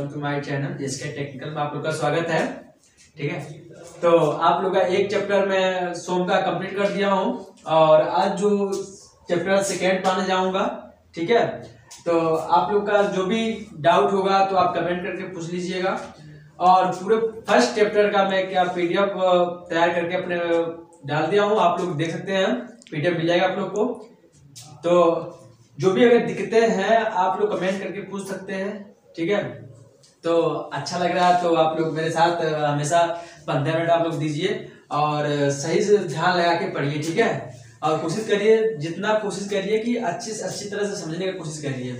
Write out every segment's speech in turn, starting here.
Welcome to my channel SK technical में आप लोग का स्वागत है। ठीक है, तो आप लोग का एक चैप्टर में सोम का कंप्लीट कर दिया हूँ और आज जो चैप्टर सेकेंड पाने जाऊंगा। ठीक है, तो आप लोग का जो भी डाउट होगा तो आप कमेंट करके पूछ लीजिएगा। और पूरे फर्स्ट चैप्टर का मैं क्या पीडीएफ तैयार करके अपने डाल दिया हूँ, आप लोग देख सकते हैं, पीडीएफ मिल जाएगा आप लोग को। तो जो भी अगर दिक्कतें हैं आप लोग कमेंट करके पूछ सकते हैं। ठीक है, तो अच्छा लग रहा है तो आप लोग मेरे साथ हमेशा 15 मिनट आप लोग दीजिए और सही से ध्यान लगा के पढ़िए। ठीक है, और कोशिश करिए, जितना कोशिश करिए कि अच्छी से अच्छी तरह से समझने की कोशिश करिए।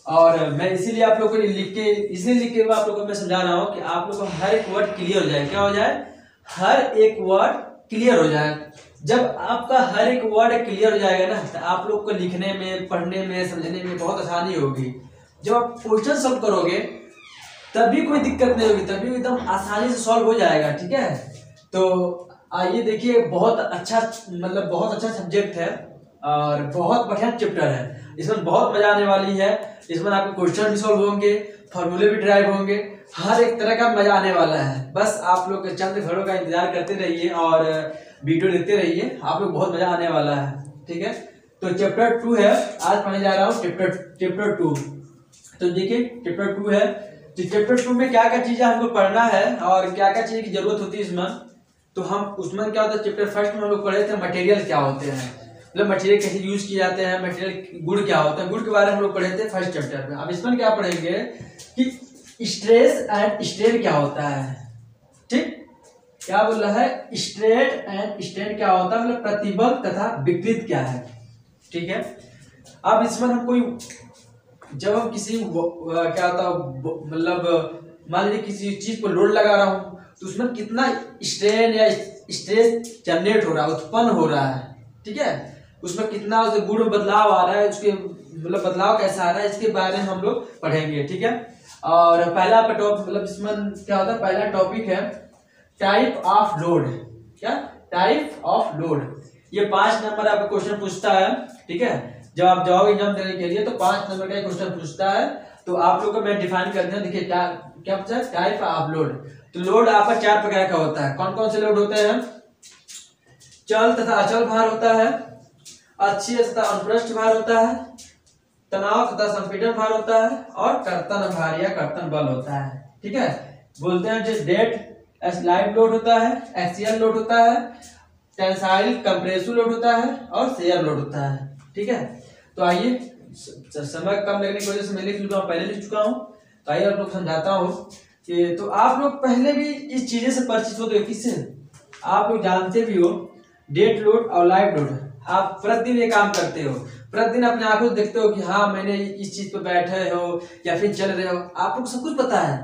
और मैं इसीलिए आप लोग को लिख के आप लोगों को मैं समझा रहा हूँ कि आप लोग को हर एक वर्ड क्लियर हो जाए। क्या हो जाए? हर एक वर्ड क्लियर हो जाए। जब आपका हर एक वर्ड क्लियर हो जाएगा ना तो आप लोग को लिखने में, पढ़ने में, समझने में बहुत आसानी होगी। जब आप क्वेश्चन सॉल्व करोगे तभी कोई दिक्कत नहीं होगी, तभी एकदम आसानी से सॉल्व हो जाएगा। ठीक है, तो आइए देखिए, बहुत अच्छा सब्जेक्ट है और बहुत बढ़िया चैप्टर है। इसमें बहुत मजा आने वाली है। इसमें आपके क्वेश्चन भी सॉल्व होंगे, फॉर्मूले भी ड्राइव होंगे, हर एक तरह का मजा आने वाला है। बस आप लोग चंद घड़ों का इंतजार करते रहिए और वीडियो देखते रहिए, आप लोग बहुत मजा आने वाला है। ठीक है, तो चैप्टर 2 है, आज पढ़ने जा रहा हूँ चैप्टर 2। तो देखिए चैप्टर 2 है, तो चैप्टर 2 में क्या क्या चीजें हमको पढ़ना है और क्या क्या चीज की जरूरत होती है इसमें। तो हम उसमें क्या होता है, चैप्टर फर्स्ट में हम लोग पढ़े थे मटेरियल क्या होते हैं, मतलब मटेरियल कैसे यूज किए जाते हैं, मटेरियल गुण क्या होता है, गुण के बारे में हम लोग पढ़े थे फर्स्ट चैप्टर में। अब इसमें क्या पढ़ेंगे कि स्ट्रेस एंड स्ट्रेन क्या होता है। ठीक, क्या बोल रहा है? स्ट्रेस एंड स्ट्रेन क्या होता है, मतलब प्रतिबल तथा विकृत क्या है। ठीक है, अब इसमें हम कोई, जब हम किसी क्या होता है, मतलब मान लीजिए किसी चीज पर लोड लगा रहा हूं तो उसमें कितना स्ट्रेन या स्ट्रेस जनरेट हो रहा है, उत्पन्न हो रहा है। ठीक है, उसमें कितना उसे गुण में बदलाव आ रहा है, उसके मतलब बदलाव कैसा आ रहा है, इसके बारे में हम लोग पढ़ेंगे। ठीक है, और पहला टॉपिक, मतलब इसमें क्या होता है, पहला टॉपिक है टाइप ऑफ लोड। क्या? Type of load. ये 5 नंबर आपका क्वेश्चन पूछता है। ठीक है, जब आप जाओगे एग्जाम देने के लिए तो 5 नंबर का क्वेश्चन पूछता है। तो आप लोग को मैं डिफाइन कर दूं, देखिए क्या पूछा है, टाइप ऑफ लोड। तो लोड आपका 4 प्रकार का होता है। कौन कौन से लोड होते हैं? चल तथा अचल भार होता है, अक्षीय तथा अनुप्रस्थ भार होता है, तनाव तथा संपीड़न भार होता है और कर्तन भार या कर्तन बल होता है। ठीक है, बोलते हैं जो डेड स्लाइड लोड होता है, एक्सियल लोड होता है, टेंसाइल कंप्रेसिव लोड होता है और शेयर लोड होता है। ठीक है, तो आइए, समय कम लगने की वजह से मैं लिख चुका हूँ, पहले लिख चुका हूँ, तो आइए आप लोग समझाता हूँ कि तो आप लोग पहले भी इस चीजें से परिचित होते हो। किससे? आप लोग जानते भी हो, डेड लोड और लाइव लोड। आप प्रतिदिन ये काम करते हो, प्रतिदिन अपने आंखों से देखते हो कि हाँ मैंने इस चीज पे बैठे हो या फिर चल रहे हो, आप लोग सब कुछ पता है,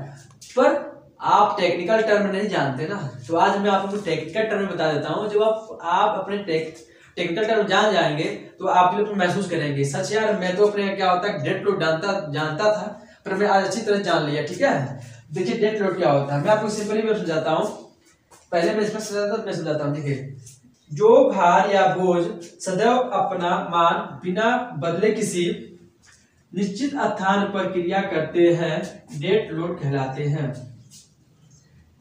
पर आप टेक्निकल टर्म नहीं जानते ना। तो आज मैं आपको टेक्निकल टर्म बता देता हूँ। जब आप अपने टेक्निकल टर्म जान जाएंगे तो आप लोग महसूस करेंगे, सच यार मैं तो अपने क्या होता है डेड लोड जानता था, पर मैं आज अच्छी तरह जान लिया। ठीक है, देखिए डेड लोड क्या होता है, मैं आपको सिंपली मैं समझाता हूँ। पहले मैं इसमें समझाता हूँ। देखिए, जो भार या बोझ सदैव अपना मान बिना बदले किसी निश्चित स्थान पर क्रिया करते हैं डेड लोड कहलाते हैं।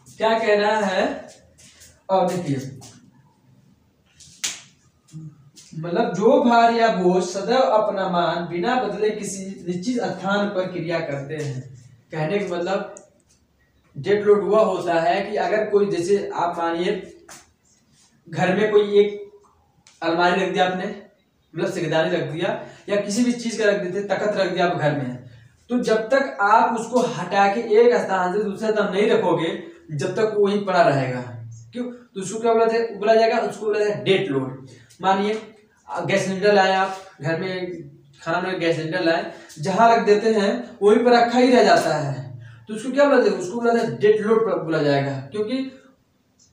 क्या कह रहा है? और देखिए, मतलब जो भार या बोझ सदैव अपना मान बिना बदले किसी निश्चित स्थान पर क्रिया करते हैं। कहने का मतलब डेड लोड हुआ होता है कि अगर कोई, जैसे आप मानिए घर में कोई एक अलमारी रख दिया आपने, मतलब सिरदानी रख दिया या किसी भी चीज का रख देते, तख्त रख दिया आप घर में, तो जब तक आप उसको हटा के एक स्थान से दूसरे स्थान नहीं रखोगे जब तक वो वहीं पड़ा रहेगा। क्यों? तो उसको क्या बोला जाएगा? उसको बोला जाएगा डेड लोड। मानिए गैस सिलेंडर लाए, आप घर में खाना में गैस सिलेंडर लाए, जहां रख देते हैं वहीं पर रखा ही रह जाता है, तो उसको क्या बोला जाएगा? उसको बोला जाएगा डेड लोड बोला जाएगा। क्योंकि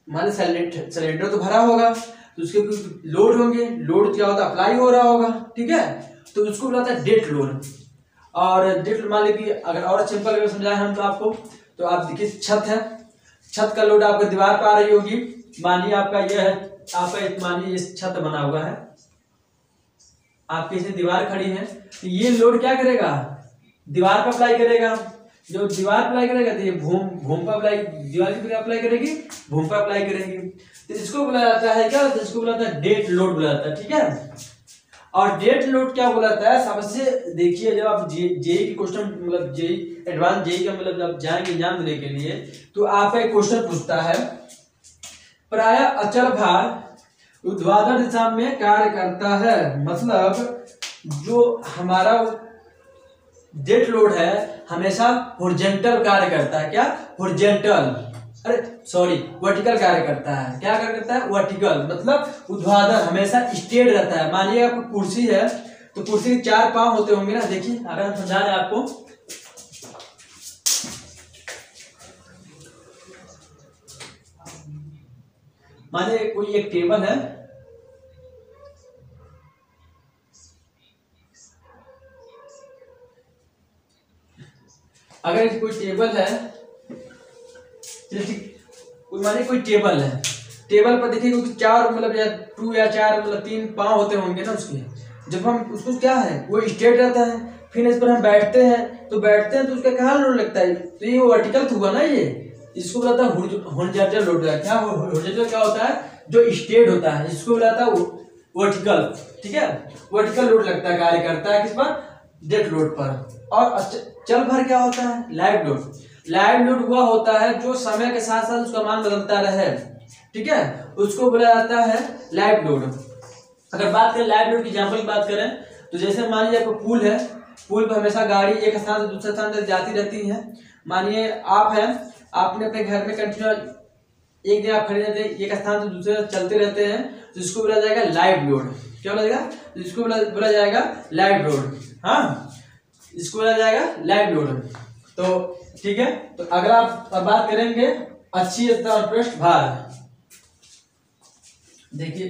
माने सिलेंडर तो भरा होगा तो उसके कुछ लोड होंगे, लोड क्या होता है? अप्लाई हो रहा होगा। ठीक है, तो उसको बोला जाता है डेड लोड। और डेड मान लीजिए, अगर और सिंपल वे समझाए हम तो आपको, तो आप देखिए छत है, छत का लोड आपको दीवार पर आ रही होगी। मानिए आपका यह है, आपका मानिए ये छत बना हुआ है, आपकी इसमें दीवार खड़ी है, तो ये लोड क्या करेगा? दीवार पर अप्लाई करेगा। जो दीवार अप्लाई करेगा तो ये भूमि पर अप्लाई, दीवार की अप्लाई करेगी, भूमि पर अप्लाई करेगी। तो इसको बोला जाता है क्या, तो इसको बोला जाता है डेड लोड बोला जाता है, ठीक है। और डेड लोड क्या बोला जाता है, सबसे देखिए जब आप जेई की क्वेश्चन मतलब जेई एडवांस जेई का मतलब जब जाएंगे एग्जाम देने के लिए तो आपका एक क्वेश्चन पूछता है, प्राय अचल भार ऊर्ध्वाधर दिशा में कार्य करता है, मतलब जो हमारा डेड लोड है हमेशा हॉरिजॉन्टल कार्य करता है। क्या हॉरिजॉन्टल, अरे सॉरी वर्टिकल कार्य करता है। क्या कार्य करता है, वर्टिकल, मतलब ऊर्ध्वाधर, हमेशा स्ट्रेट रहता है। मानिए आपको कुर्सी है तो कुर्सी के 4 पांव होते होंगे ना, देखिए अगर हम समझा रहे हैं आपको, मानिए कोई एक टेबल है, अगर कोई टेबल है, मानिए कोई टेबल है, टेबल पर देखिए 4 मतलब या 2 या 4 मतलब 3 पांव होते होंगे ना उसके। जब हम उसको क्या है वो स्ट्रेट रहता है, फिर इस पर हम बैठते हैं तो उसका कहाँ लोड लगता है, तो ये वर्टिकल हुआ ना, ये इसको बोलता है हॉरिजॉन्टल लोड। क्या हॉरिजॉन्टल क्या होता है, जो स्ट्रेट होता है, इसको बोलता है वर्टिकल, ठीक है। वर्टिकल लोड लगता है, कार्य करता है किस पर, डेड लोड पर। और चल भार क्या होता है, लाइव लोड। लाइव लोड हुआ होता है जो समय के साथ साथ उसका मान बदलता रहे, ठीक है, उसको बोला जाता है लाइव लोड। अगर बात करें लाइव लोड की एग्जांपल की बात करें तो जैसे मान लीजिए आपको पुल है, पुल पर हमेशा गाड़ी एक स्थान से दूसरे स्थान तक जाती रहती है। मानिए आप हैं, आपने अपने घर में कंटिन्यू एक दिन आप खड़े रहते हैं, एक स्थान से दूसरे चलते रहते हैं, तो इसको बोला जाएगा लाइव लोड। क्या बोला जाएगा, इसको बोला जाएगा लाइव लोड। हाँ, इसको बोला जाएगा लाइव लोड। तो ठीक है, तो अगर आप बात करेंगे अच्छी पृष्ठ भार, देखिए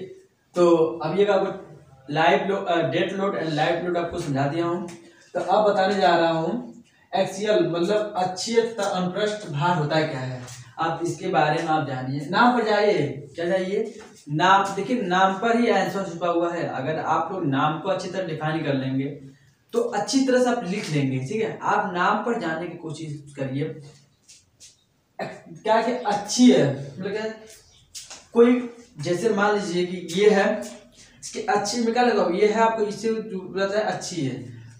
तो अभी आपको live load, dead load and live load आपको समझा दिया हूं। तो अब बताने जा रहा हूं एक्सियल मतलब अच्छी अनुप्रस्थ भार होता है क्या है, आप इसके बारे में आप जानिए। नाम पर जाइए, क्या जाइए, नाम, देखिए नाम पर ही आंसर छुपा हुआ है। अगर आप लोग नाम को अच्छी तरह डिफाइन कर लेंगे तो अच्छी तरह से आप लिख लेंगे, ठीक है। आप नाम पर जाने की कोशिश करिए। क्या कि अच्छी है मतलब क्या, कोई जैसे मान लीजिए कि ये है, इसके अच्छी में क्या लगा, ये है आपको इससे रहता है अच्छी है।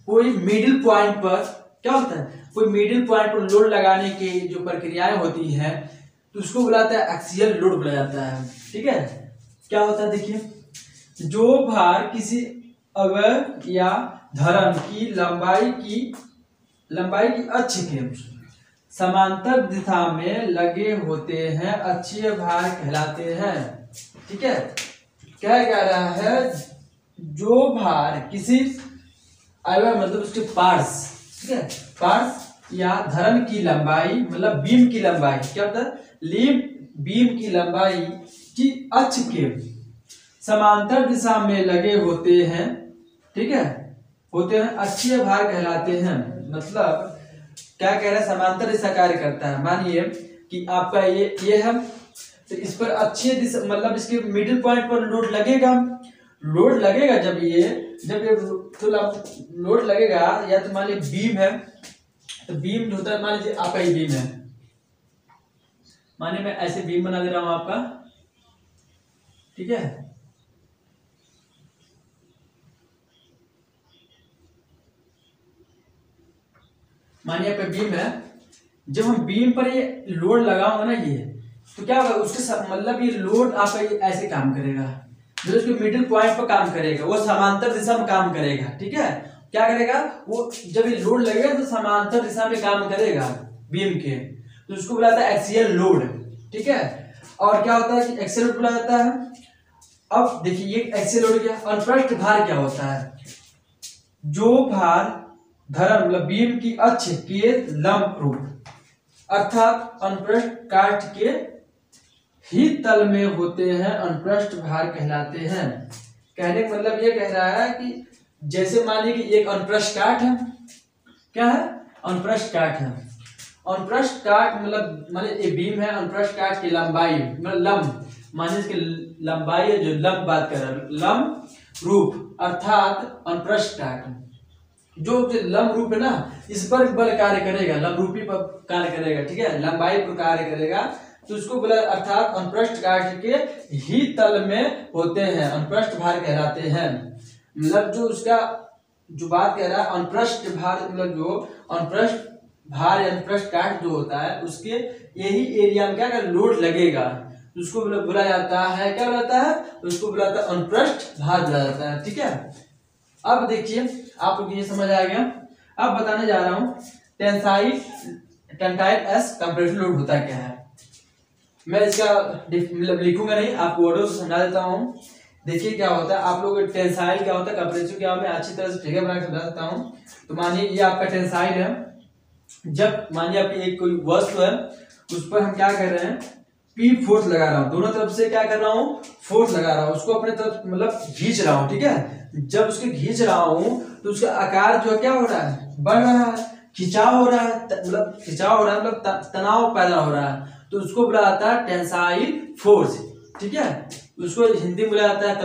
कोई मिडिल पॉइंट पर क्या होता है, कोई मिडिल पॉइंट पर लोड लगाने की जो प्रक्रियाएं होती हैं तो उसको बुलाता है एक्सियल लोड बुलाया जाता है, ठीक है। क्या होता है देखिए, जो भार किसी अवयव या धरन की लंबाई की अक्ष के समांतर दिशा में लगे होते हैं अक्षीय भार कहलाते हैं, ठीक है। क्या कह रहा है, जो भार किसी अवयव मतलब उसके पार्ट्स, ठीक है, पार्ट्स या धरन की लंबाई मतलब बीम की लंबाई, क्या होता है, बीम की लंबाई की अक्ष के समांतर दिशा में लगे होते हैं, ठीक है, होते हैं अक्षीय भार कहलाते हैं। मतलब क्या कह रहा है, समांतर दिशा कार्य करता है। मानिए कि आपका ये है, तो इस पर अक्षीय दिशा मतलब इसके मिडिल पॉइंट पर लोड लगेगा, जब ये तो लोड लगेगा, या तो मान लीजिए बीम है, तो बीम जो होता है, मान लीजिए आपका ये बीम है, मानिए मैं ऐसे बीम बना दे रहा हूं आपका, ठीक है। मानिए आपका बीम है, जब हम बीम पर ये लोड लगाऊंगा ना ये, तो क्या होगा उसके मतलब ये लोड आपका ये ऐसे काम करेगा, जो उसके मिडिल पॉइंट पर काम करेगा वो समांतर दिशा में काम करेगा, ठीक है। क्या करेगा वो, जब ये लोड लगेगा तो समांतर दिशा में काम करेगा बीम के, तो उसको बुलाता है एक्सियल लोड, ठीक है। और क्या होता है कि एक्सियल लोड बुलाया जाता है। अब देखिए ये एक्सियल लोड क्या, अनुप्रस्थ भार क्या होता है, जो भार धरन मतलब बीम की अक्ष के लंब रूप अर्थात अनुप्रस्थ काट के ही तल में होते हैं अनुप्रस्थ भार कहलाते हैं। कहने का मतलब ये कह रहा है कि जैसे मानिए कि एक अनुप्रस्थ काट है, क्या है, अनुप्रस्थ काट है, अनुप्रस्थ काट मतलब मानिए ये बीम है, अनुप्रस्थ काट की लंबाई मतलब लंब, मानिए इसकी लंबाई है, जो लंब बात कर रहा है, लंब रूप अर्थात अनुप्रस्थ काट जो लंब रूप है ना, इस पर बल कार्य करेगा, लंब रूपी पर कार्य करेगा, ठीक है, लंबाई पर कार्य करेगा, तो उसको बोला, अर्थात अनुप्रस्थ काट के ही तल में होते हैं, अनुप्रस्थ भार कहलाते हैं। मतलब जो उसका जो बात कह रहा है अनुप्रस्थ भार, मतलब जो अनुप्रस्थ भार या अनुप्रस्थ काट जो होता है उसके यही एरिया में क्या लोड लगेगा, उसको बोला जाता है, क्या बोलाता है, उसको बुलाता है अनुप्रस्थ भार बोला जाता है, ठीक है। अब देखिए आप लोग ये समझ आ गया। अब बताने जा रहा हूं टेंसाइल एस कंप्रेसिव लोड होता क्या है। मैं इसका मतलब लिखूंगा नहीं, आपको वर्डों से समझा देता हूं। देखिए क्या होता है, आप लोग टेंसाइल क्या होता है, कंप्रेसिव क्या, मैं अच्छी तरह से फिगर बना के समझा सकता हूँ। तो मानिए ये आपका टेंसाइल है, जब मानिए आपकी एक कोई वस्तु है उस पर हम क्या कर रहे हैं, पी फोर्स लगा रहा हूं, दोनों तरफ से क्या कर रहा हूं, फोर्स लगा रहा हूं, उसको अपने तरफ मतलब खींच रहा हूं, ठीक है। जब उसके खींच रहा हूं तो उसका आकार जो है क्या हो रहा है, बढ़ रहा है, खिंचाव हो रहा है, मतलब खिंचाव हो रहा है, मतलब तनाव पैदा हो रहा है, तो उसको बोला जाता है टेंसाइल फोर्स, ठीक है। उसको हिंदी में बोला जाता है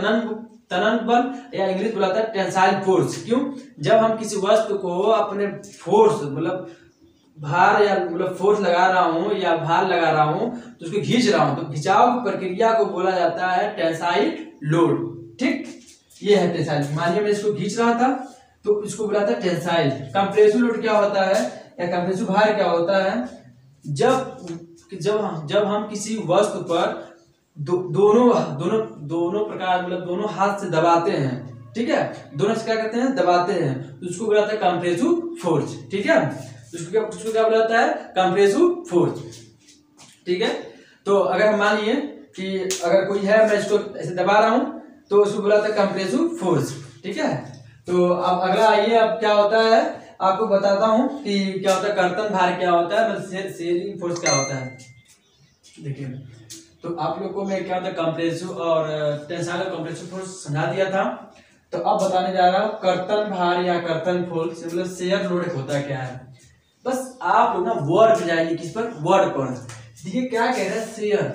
तनन बल, या इंग्लिश बोला जाता है टेंसाइल फोर्स। क्यों, जब हम किसी वस्तु को अपने फोर्स मतलब भार या मतलब फोर्स लगा रहा हूं या भार लगा रहा हूं तो उसको खींच रहा हूं, तो खिंचाव की प्रक्रिया को बोला जाता है टेंसाइल लोड, ठीक। ये है टेंसाइल। मानिए मैं इसको खींच रहा था तो इसको बोला था टेंसाइल। कंप्रेसिव लोड क्या होता है या कंप्रेसिव भार क्या होता है, जब हम किसी वस्तु पर दोनों प्रकार मतलब दोनों हाथ से दबाते हैं, ठीक है, दोनों से क्या करते हैं, दबाते हैं, तो उसको बोला जाता है कंप्रेसिव फोर्स, ठीक है। उसको क्या बोला जाता है, कंप्रेसिव फोर्स, ठीक है। तो अगर मान लिए कि अगर कोई है, मैं इसको ऐसे दबा रहा हूं तो उसको बोला जाता है कंप्रेसिव फोर्स, ठीक है। तो अब अगला आइए, अब क्या होता है आपको बताता हूं कि क्या होता है कर्तन भार क्या होता है, मतलब शेयरिंग फोर्स क्या होता है। देखिए तो आप लोग को मैं क्या होता है कंप्रेसिव और टेंसाइल और कंप्रेसिव फोर्स समझा दिया था। तो अब बताने जा रहा हूं कर्तन भार या कर्तन फोर्स मतलब शेयर लोड होता क्या है। बस आप लोग ना वर्ड पे जाइए, किस पर, वर्ड पर। देखिए क्या कह रहा है, शेयर।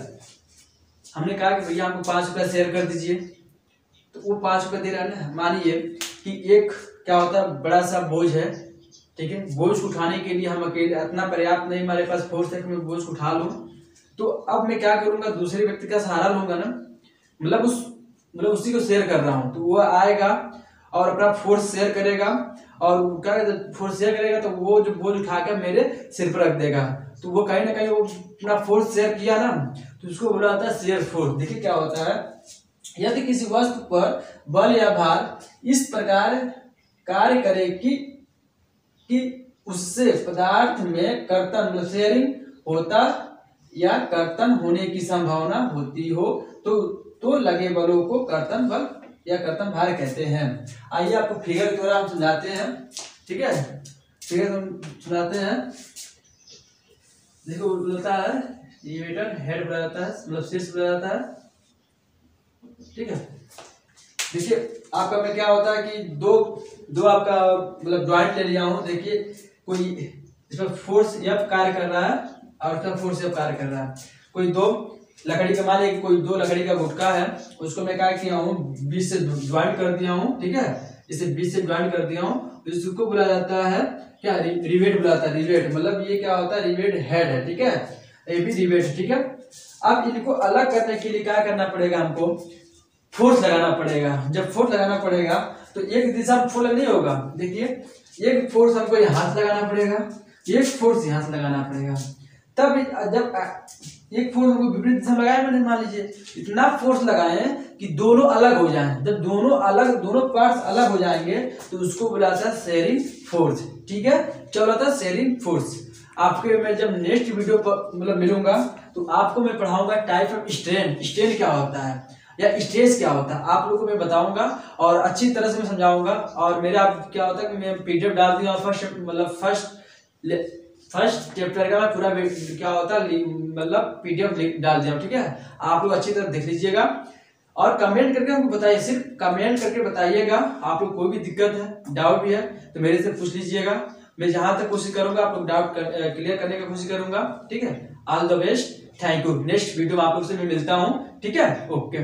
हमने कहा कि भैया हमको 5 रुपया शेयर कर दीजिए, तो वो 5 रुपया दे रहा है ना। मानिए कि एक क्या होता है बड़ा सा बोझ है, ठीक है, बोझ उठाने के लिए हम अकेले इतना पर्याप्त नहीं हमारे पास फोर्स है कि मैं बोझ उठा लूं, तो अब मैं क्या करूंगा, दूसरे व्यक्ति का सहारा लूंगा ना, मतलब उसी को शेयर कर रहा हूं, तो वो आएगा और अपना फोर्स शेयर करेगा, और क्या फोर्स शेयर करेगा तो वो जो बोझ उठाकर मेरे सिर पर रख देगा, तो वो कहीं ना कहीं वो अपना फोर्स शेयर किया ना, तो उसको बोला जाता है शेयर फोर्स। देखिए क्या होता है, यदि किसी वस्तु पर बल या भार इस प्रकार कार्य करे कि उससे पदार्थ में कर्तन मतलब शेयरिंग होता या कर्तन होने की संभावना होती हो, तो लगे बलों को कर्तन बल या कर्तन भार कहते हैं। आइए आपको फिगर के द्वारा हम समझाते हैं, ठीक है, फिगर हम सुनाते हैं। देखो बोलता है एलिवेटर हेड बोला जाता है, मतलब शीर्ष बोला जाता है, ठीक है। देखिए आपका में क्या होता है कि दो आपका मतलब ज्वाइंट ले लिया हूं। देखिए कोई इसमें फोर्स एफ कार्य कर रहा है और इसमें फोर्स एफ कार्य कर रहा है। कोई दो लकड़ी का, मान लीजिए कोई 2 लकड़ी का गुटका है, उसको मैं क्या किया हूँ, बीच से ज्वाइंट कर दिया हूँ, ठीक है, इसे बीच से ज्वाइंट कर दिया हूँ, तो इसको बोला जाता है क्या, रिवेट बोला जाता है। रिवेट मतलब ये क्या होता है, रिवेट हेड है, ठीक है, ये भी रिवेट, ठीक है। अब इनको अलग करने के लिए क्या करना पड़ेगा, हमको फोर्स लगाना पड़ेगा। जब फोर्स लगाना पड़ेगा तो एक दिशा में फोर्स नहीं होगा। देखिए एक फोर्स हमको यहाँ से लगाना पड़ेगा, एक फोर्स यहाँ से लगाना पड़ेगा, तब जब एक फोर्स हमको विपरीत दिशा में लगाए, मैंने मान लीजिए इतना फोर्स लगाए कि दोनों अलग हो जाएं। जब दोनों पार्ट्स अलग हो जाएंगे तो उसको बुलाता है शेयरिंग फोर्स, ठीक है, चलो था शेयरिंग फोर्स। आपके मैं जब नेक्स्ट वीडियो पर मतलब मिलूंगा तो आपको मैं पढ़ाऊंगा टाइप ऑफ स्ट्रेन, स्ट्रेन क्या होता है या स्ट्रेस क्या होता है, आप लोगों को मैं बताऊंगा और अच्छी तरह से मैं समझाऊंगा। और मेरा क्या होता है कि मैं पीडीएफ डाल दिया, फर्स्ट चैप्टर का पूरा क्या होता है मतलब पीडीएफ डाल दिया, ठीक है। आप लोग अच्छी तरह देख लीजिएगा और कमेंट करके हमको बताइए, सिर्फ कमेंट करके बताइएगा। आप लोग कोई भी दिक्कत है, डाउट भी है तो मेरे से पूछ लीजिएगा। मैं जहां तक कोशिश करूंगा आप लोग डाउट क्लियर करने की कोशिश करूंगा, ठीक है। All the best, thank you. Next video में आप लोग से मैं मिलता हूँ, ठीक है, ओके।